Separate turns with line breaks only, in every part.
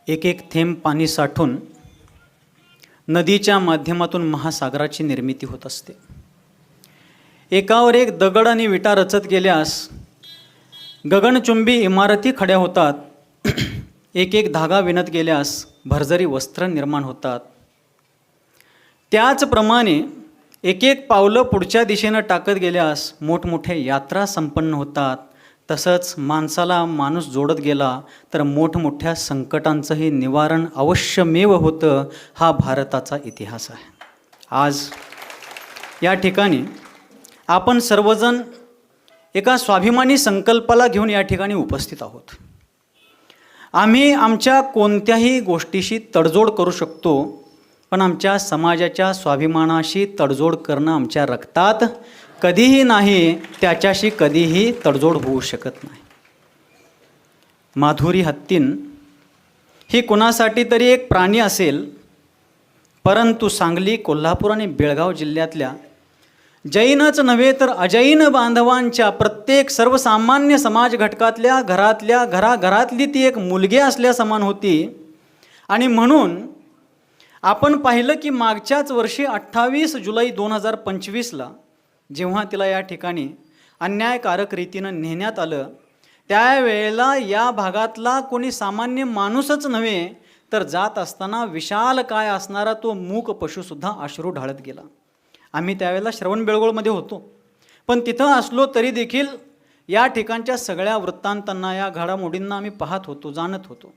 एक एक थेंब पाणी साठून नदीच्या माध्यमातून महासागराची निर्मिती होत असते. एकावर एक दगड आणि विटा रचत गेल्यास गगनचुंबी इमारती खड्या होतात. एक एक धागा विणत गेल्यास भरजरी वस्त्र निर्माण होतात. त्याचप्रमाणे एक एक पावलं पुढच्या दिशेनं टाकत गेल्यास मोठमोठ्या यात्रा संपन्न होतात. तसंच माणसाला माणूस जोडत गेला तर मोठमोठ्या संकटांचंही निवारण अवश्यमेव होतं. हा भारताचा इतिहास आहे. आज या ठिकाणी आपण सर्वजण एका स्वाभिमानी संकल्पाला घेऊन या ठिकाणी उपस्थित आहोत. आम्ही आमच्या कोणत्याही गोष्टीशी तडजोड करू शकतो, पण आमच्या समाजाच्या स्वाभिमानाशी तडजोड करणं आमच्या रक्तात कधीही नाही, त्याच्याशी कधीही तडजोड होऊ शकत नाही. माधुरी हत्तीन ही कुणासाठी तरी एक प्राणी असेल, परंतु सांगली, कोल्हापूर आणि बेळगाव जिल्ह्यातल्या जैनच नव्हे तर अजैन बांधवांच्या प्रत्येक सर्वसामान्य समाज घटकातल्या घराघरातली ती एक मुलगी असल्या समान होती. आणि म्हणून आपण पाहिलं की मागच्याच वर्षी 28 जुलै 2025ला जेव्हा तिला या ठिकाणी अन्यायकारक रीतीनं नेण्यात आलं, त्यावेळेला या भागातला कोणी सामान्य माणूसच नव्हे तर जात असताना विशाल काय असणारा तो मूक पशुसुद्धा अश्रू ढाळत गेला. आम्ही त्यावेळेला श्रवणबेळगोळमध्ये होतो, पण तिथं असलो तरी देखील या ठिकाणच्या सगळ्या वृत्तांतांना, या घडामोडींना आम्ही पाहत होतो, जाणत होतो.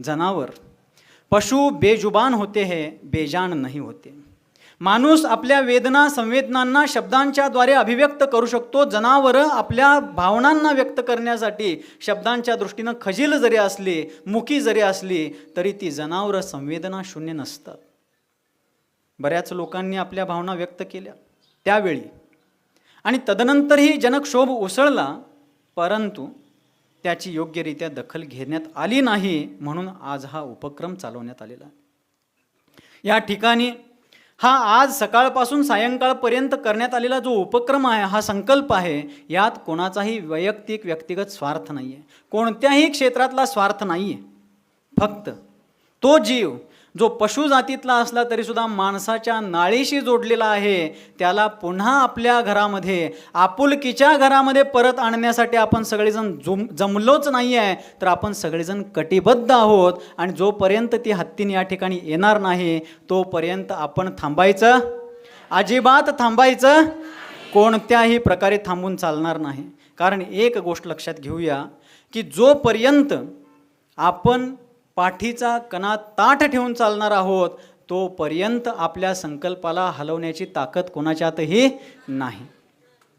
जनावर पशु बेजुबान होते हैं, बेजान नहीं होते. माणूस आपल्या वेदना संवेदनांना शब्दांच्या द्वारे अभिव्यक्त करू शकतो. जनावरं आपल्या भावनांना व्यक्त करण्यासाठी शब्दांच्या दृष्टीनं खजील जरी असली, मुकी जरी असली, तरी ती जनावरं संवेदना शून्य नसतात. बऱ्याच लोकांनी आपल्या भावना व्यक्त केल्या त्यावेळी, आणि तदनंतरही जनक्षोभ उसळला, परंतु त्याची योग्यरित्या दखल घेण्यात आली नाही. म्हणून आज हा उपक्रम चालवण्यात आलेला. या ठिकाणी हा आज सकाळपासून सायंकाळपर्यंत करण्यात आलेला जो उपक्रम आहे, हा संकल्प आहे, यात कोणाचाही व्यक्तिगत स्वार्थ नाही आहे, कोणत्याही क्षेत्रातला स्वार्थ नाही आहे. फक्त तो जीव जो पशुजातीतला असला तरीसुद्धा माणसाच्या नाळीशी जोडलेला आहे, त्याला पुन्हा आपल्या घरामध्ये, आपुलकीच्या घरामध्ये परत आणण्यासाठी आपण सगळेजण जमलोच नाही आहे, तर आपण सगळेजण कटिबद्ध आहोत. आणि जोपर्यंत ती हत्तीने या ठिकाणी येणार नाही, तोपर्यंत आपण थांबायचं, अजिबात थांबायचं, कोणत्याही प्रकारे थांबून चालणार नाही. कारण एक गोष्ट लक्षात घेऊया की जोपर्यंत आपण पाठीचा कणा ताठ ठेवून चालणार आहोत, तोपर्यंत आपल्या संकल्पाला हलवण्याची ताकद कोणाच्यातही नाही.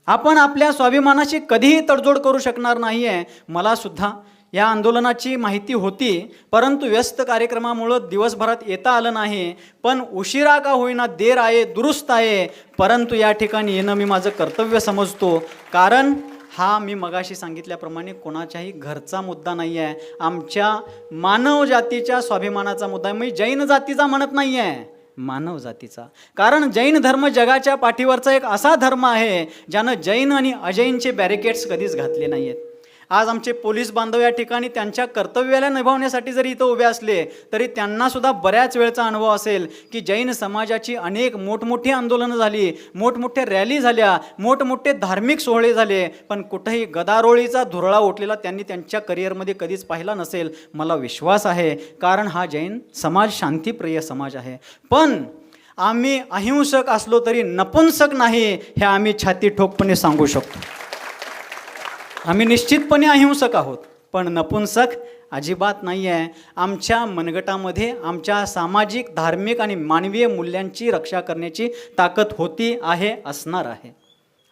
आपण आपल्या स्वाभिमानाशी कधीही तडजोड करू शकणार नाही आहे. मला सुद्धा या आंदोलनाची माहिती होती, परंतु व्यस्त कार्यक्रमामुळं दिवसभरात येता आलं नाही. पण उशिरा का होईना, देर आहे दुरुस्त आहे, परंतु या ठिकाणी येणं मी माझं कर्तव्य समजतो. कारण हा मी मगाशी सांगितल्याप्रमाणे कोणाच्याही घरचा मुद्दा नाही आहे, आमच्या मानव जातीच्या स्वाभिमानाचा मुद्दा आहे. मी जैन जातीचा म्हणत नाही आहे, मानव जातीचा. कारण जैन धर्म जगाच्या पाठीवरचा एक असा धर्म आहे ज्यानं जैन आणि अजैनचे बॅरिकेड्स कधीच घातले नाही आहेत. आज आमचे पोलीस बांधव या ठिकाणी त्यांच्या कर्तव्याला निभावण्यासाठी जरी इथं उभे असले, तरी त्यांनासुद्धा बऱ्याच वेळचा अनुभव असेल की जैन समाजाची अनेक मोठमोठी आंदोलनं झाली, मोठमोठ्या रॅली झाल्या, मोठमोठे धार्मिक सोहळे झाले, पण कुठेही गदारोळीचा धुरळा उठलेला त्यांनी त्यांच्या करिअरमध्ये कधीच पाहिला नसेल, मला विश्वास आहे. कारण हा जैन समाज शांतीप्रिय समाज आहे. पण आम्ही अहिंसक असलो तरी नपुंसक नाही, हे आम्ही छाती ठोकपणे सांगू शकतो. आम्ही निश्चितपणे अहिंसक आहोत, पण नपुंसक अजिबात नाही आहे. आमच्या मनगटामध्ये आमच्या सामाजिक, धार्मिक आणि मानवीय मूल्यांची रक्षा करण्याची ताकद होती, आहे, असणार आहे.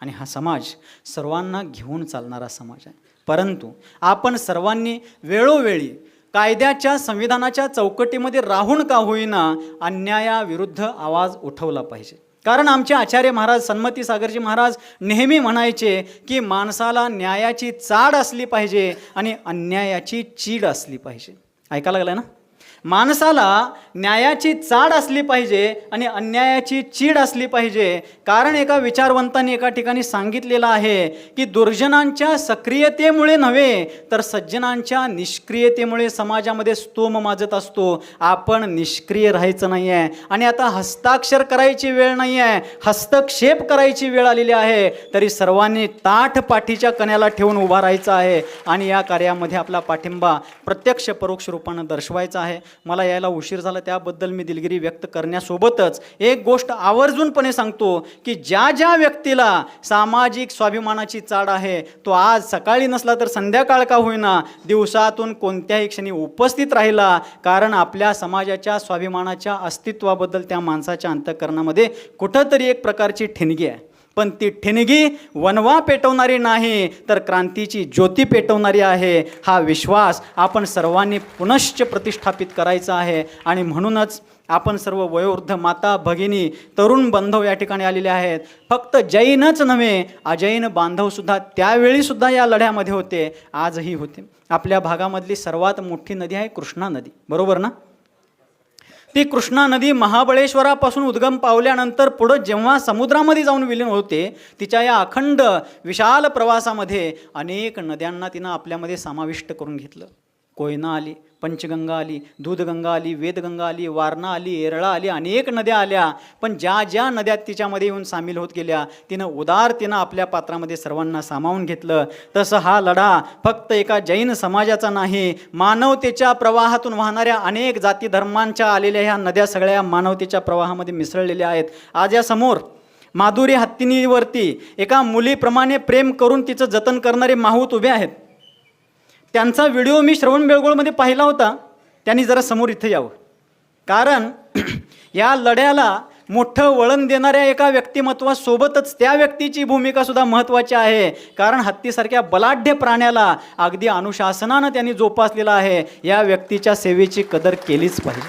आणि हा समाज सर्वांना घेऊन चालणारा समाज आहे. परंतु आपण सर्वांनी वेळोवेळी कायद्याच्या, संविधानाच्या चौकटीमध्ये राहून का होईना अन्यायाविरुद्ध आवाज उठवला पाहिजे. कारण आमचे आचार्य महाराज, सन्मती सागरजी महाराज नेहमी म्हणायचे की माणसाला न्यायाची चाड असली पाहिजे आणि अन्यायाची चीड असली पाहिजे. ऐकायला लागलं ना? माणसाला न्यायाची चाड असली पाहिजे आणि अन्यायाची चीड असली पाहिजे. कारण एका विचारवंतांनी एका ठिकाणी सांगितलेलं आहे की दुर्जनांच्या सक्रियतेमुळे नव्हे तर सज्जनांच्या निष्क्रियतेमुळे समाजामध्ये स्तोम माजत असतो. आपण निष्क्रिय राहायचं नाही आहे. आणि आता हस्ताक्षर करायची वेळ नाही आहे, हस्तक्षेप करायची वेळ आलेली आहे. तरी सर्वांनी ताठ पाठीच्या कण्याला ठेवून उभा राहायचं आहे आणि या कार्यामध्ये आपला पाठिंबा प्रत्यक्ष परोक्ष रूपानं दर्शवायचा आहे. मला यायला उशीर झाला त्याबद्दल मी दिलगिरी व्यक्त करण्यासोबतच एक गोष्ट आवर्जूनपणे सांगतो की ज्या ज्या व्यक्तीला सामाजिक स्वाभिमानाची चाड आहे तो आज सकाळी नसला तर संध्याकाळ का होईना दिवसातून कोणत्याही क्षणी उपस्थित राहिला. कारण आपल्या समाजाच्या स्वाभिमानाच्या अस्तित्वाबद्दल त्या माणसाच्या अंतःकरणामध्ये कुठंतरी एक प्रकारची ठिणगी आहे. पण ती ठिणगी वनवा पेटवणारी नाही तर क्रांतीची ज्योती पेटवणारी आहे. हा विश्वास आपण सर्वांनी पुनश्च प्रतिष्ठापित करायचा आहे. आणि म्हणूनच आपण सर्व वयोवृद्ध माता भगिनी तरुण बांधव या ठिकाणी आलेले आहेत. फक्त जैनच नव्हे अजैन बांधवसुद्धा त्यावेळीसुद्धा या लढ्यामध्ये होते, आजही होते. आपल्या भागामधली सर्वात मोठी नदी आहे कृष्णा नदी, बरोबर ना? ती कृष्णा नदी महाबळेश्वरापासून उद्गम पावल्यानंतर पुढं जेव्हा समुद्रामध्ये जाऊन विलीन होते तिच्या या अखंड विशाल प्रवासामध्ये अनेक नद्यांना तिनं आपल्यामध्ये समाविष्ट करून घेतलं. कोयना आली, पंचगंगा आली, दूधगंगा आली, वेदगंगा आली, वारणा आली, येरळा आली, अनेक नद्या आल्या. पण ज्या ज्या नद्या तिच्यामध्ये येऊन सामील होत गेल्या तिनं आपल्या पात्रामध्ये सर्वांना सामावून घेतलं. तसं हा लढा फक्त एका जैन समाजाचा नाही, मानवतेच्या प्रवाहातून वाहणाऱ्या अनेक जाती धर्मांच्या आलेल्या ह्या नद्या सगळ्या मानवतेच्या प्रवाहामध्ये मिसळलेल्या आहेत. आज या समोर माधुरी हत्तीनीवरती एका मुलीप्रमाणे प्रेम करून तिचं जतन करणारे माहूत उभे आहेत. त्यांचा व्हिडिओ मी श्रवण बेळगोळमध्ये पाहिला होता. त्यांनी जरा समोर इथं यावं. कारण या लढ्याला मोठं वळण देणाऱ्या एका व्यक्तिमत्वासोबतच त्या व्यक्तीची भूमिकासुद्धा महत्त्वाची आहे. कारण हत्तीसारख्या बलाढ्य प्राण्याला अगदी अनुशासनानं त्यांनी जोपासलेला आहे. या व्यक्तीच्या सेवेची कदर केलीच पाहिजे.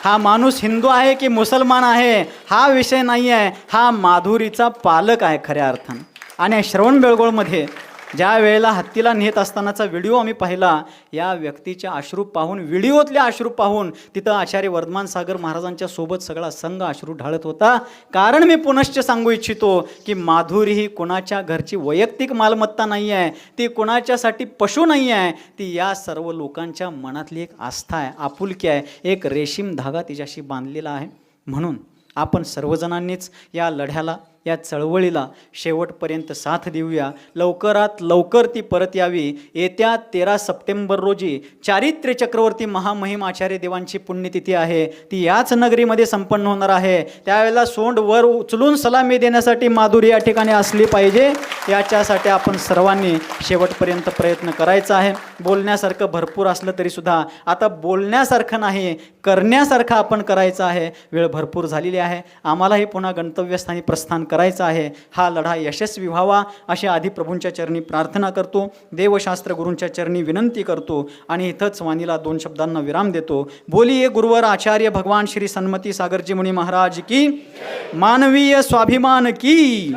हा माणूस हिंदू आहे की मुसलमान आहे हा विषय नाही आहे, हा माधुरीचा पालक आहे खऱ्या अर्थानं. आणि श्रवण बेळगोळमध्ये ज्या वेळेला हत्तीला नेत असतानाचा व्हिडिओ आम्ही पाहिला, या व्यक्तीच्या अश्रू पाहून, व्हिडिओतल्या अश्रू पाहून तिथं आचार्य वर्धमान सागर महाराजांच्या सोबत सगळा संघ अश्रू ढाळत होता. कारण मी पुनश्च सांगू इच्छितो की माधुरी ही कोणाच्या घरची वैयक्तिक मालमत्ता नाही आहे, ती कोणाच्यासाठी पशु नाही आहे, ती या सर्व लोकांच्या मनातली एक आस्था आहे, आपुलकी आहे, एक रेशीम धागा तिच्याशी बांधलेला आहे. म्हणून आपण सर्वजणांनीच या लढ्याला, या चळवळीला शेवटपर्यंत साथ देऊया. लवकरात लवकर ती परत यावी. येत्या 13 सप्टेंबर रोजी चारित्र्य चक्रवर्ती महामहिम आचार्य देवांची पुण्यतिथी आहे. ती याच नगरीमध्ये संपन्न होणार आहे. त्यावेळेला सोंड वर उचलून सलामी देण्यासाठी माधुरी या ठिकाणी असली पाहिजे. याच्यासाठी आपण सर्वांनी शेवटपर्यंत प्रयत्न करायचा आहे. बोलण्यासारखं भरपूर असलं तरीसुद्धा आता बोलण्यासारखं नाही, करण्यासारखं आपण करायचं आहे. वेळ भरपूर झालेली आहे. आम्हालाही पुन्हा गंतव्यस्थानी प्रस्थान करायचं आहे. हा लढा यशस्वी व्हावा अशी आधी प्रभूंच्या चरणी प्रार्थना करतो, देवशास्त्र गुरूंच्या चरणी विनंती करतो आणि इथंच वाणीला 2 शब्दांना विराम देतो. बोलिये गुरुवर आचार्य भगवान श्री सन्मती सागरजी मुनी महाराज की, मानवीय स्वाभिमान की.